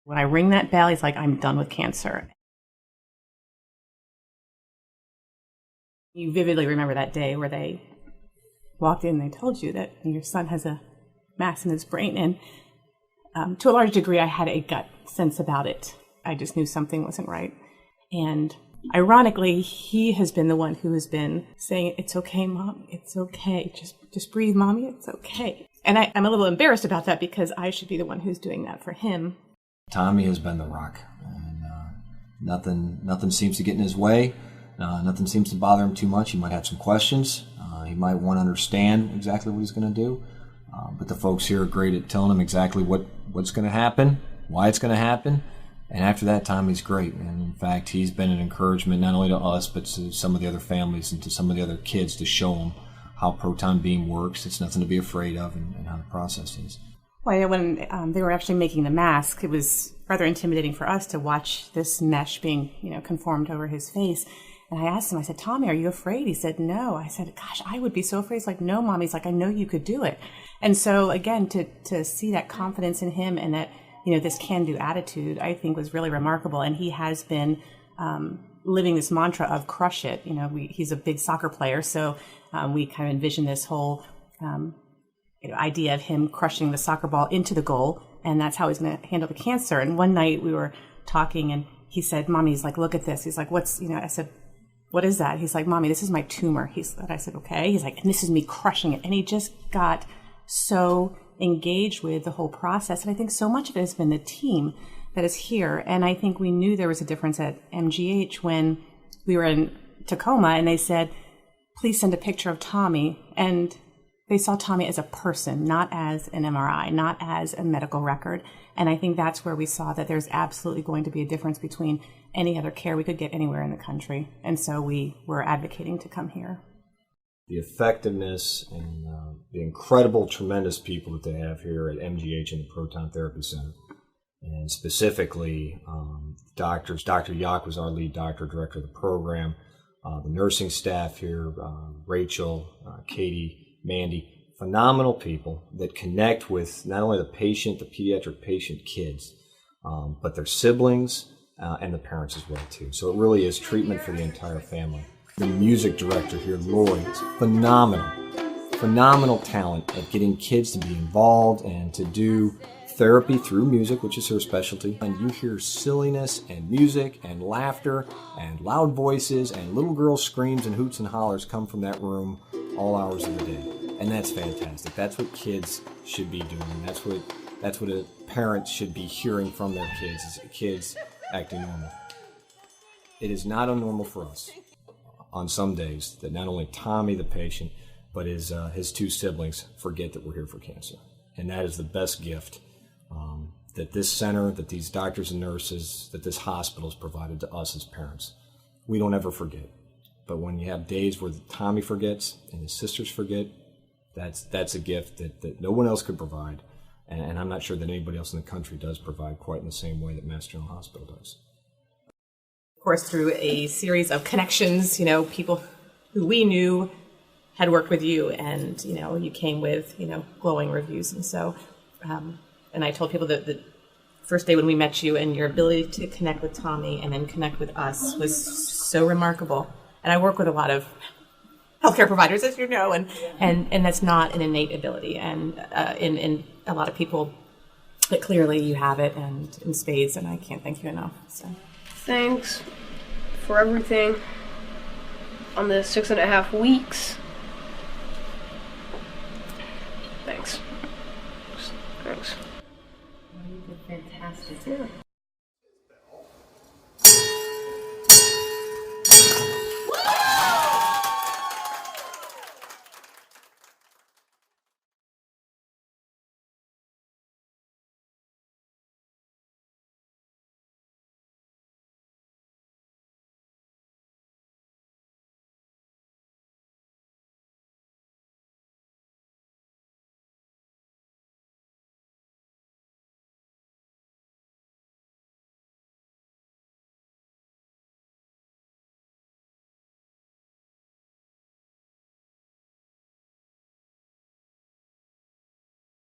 When I ring that bell, he's like, I'm done with cancer. You vividly remember that day where they walked in and they told you that your son has a mass in his brain. And to a large degree, I had a gut sense about it. I just knew something wasn't right. And ironically, he has been the one who has been saying, it's okay, Mom, it's okay. Just breathe, Mommy, it's okay. And I'm a little embarrassed about that because I should be the one who's doing that for him. Tommy has been the rock, and nothing seems to get in his way. Nothing seems to bother him too much. He might have some questions. He might want to understand exactly what he's going to do. But the folks here are great at telling him exactly what's going to happen, why it's going to happen. And after that, Tommy's great. And in fact, he's been an encouragement not only to us, but to some of the other families and to some of the other kids to show them how proton beam works. It's nothing to be afraid of, and how the process is. Well, when they were actually making the mask, it was rather intimidating for us to watch this mesh being, conformed over his face. And I asked him, I said, Tommy, are you afraid? He said, no. I said, gosh, I would be so afraid. He's like, no, Mom. He's like, I know you could do it. And so, again, to see that confidence in him and that, this can-do attitude, I think was really remarkable. And he has been living this mantra of crush it. He's a big soccer player, so we kind of envision this whole idea of him crushing the soccer ball into the goal, and that's how he's going to handle the cancer. And one night we were talking, and he said, Mommy, he's like, look at this. He's like, what's, I said, what is that? He's like, Mommy, this is my tumor. I said, okay. He's like, and this is me crushing it. And he just got so engaged with the whole process. And I think so much of it has been the team that is here. And I think we knew there was a difference at MGH when we were in Tacoma, and they said, please send a picture of Tommy. And they saw Tommy as a person, not as an MRI, not as a medical record. And I think that's where we saw that there's absolutely going to be a difference between any other care we could get anywhere in the country. And so we were advocating to come here. The effectiveness and the incredible, tremendous people that they have here at MGH and the Proton Therapy Center. And specifically, doctors. Dr. Yak was our lead doctor, director of the program. The nursing staff here, Rachel, Katie, Mandy, phenomenal people that connect with not only the patient, the pediatric patient kids, but their siblings and the parents as well too. So it really is treatment for the entire family. The music director here, Lori, is phenomenal talent at getting kids to be involved and to do therapy through music, which is her specialty. And you hear silliness and music and laughter and loud voices and little girl screams and hoots and hollers come from that room all hours of the day. And that's fantastic. That's what kids should be doing. That's what a parent should be hearing from their kids, is kids acting normal. It is not unnormal for us on some days that not only Tommy, the patient, but his two siblings forget that we're here for cancer. And that is the best gift that this center, that these doctors and nurses, that this hospital has provided to us as parents. We don't ever forget. But when you have days where Tommy forgets and his sisters forget, that's a gift that no one else could provide. And I'm not sure that anybody else in the country does provide quite in the same way that Mass General Hospital does. Of course, through a series of connections, people who we knew had worked with you, and, you came with, glowing reviews. And so, and I told people that the first day when we met you, and your ability to connect with Tommy and then connect with us was so remarkable. And I work with a lot of healthcare providers, as you know, and that's not an innate ability. And in a lot of people, but clearly you have it, and in spades, and I can't thank you enough. So. Thanks for everything on the 6.5 weeks. Thanks. You did fantastic. Yeah.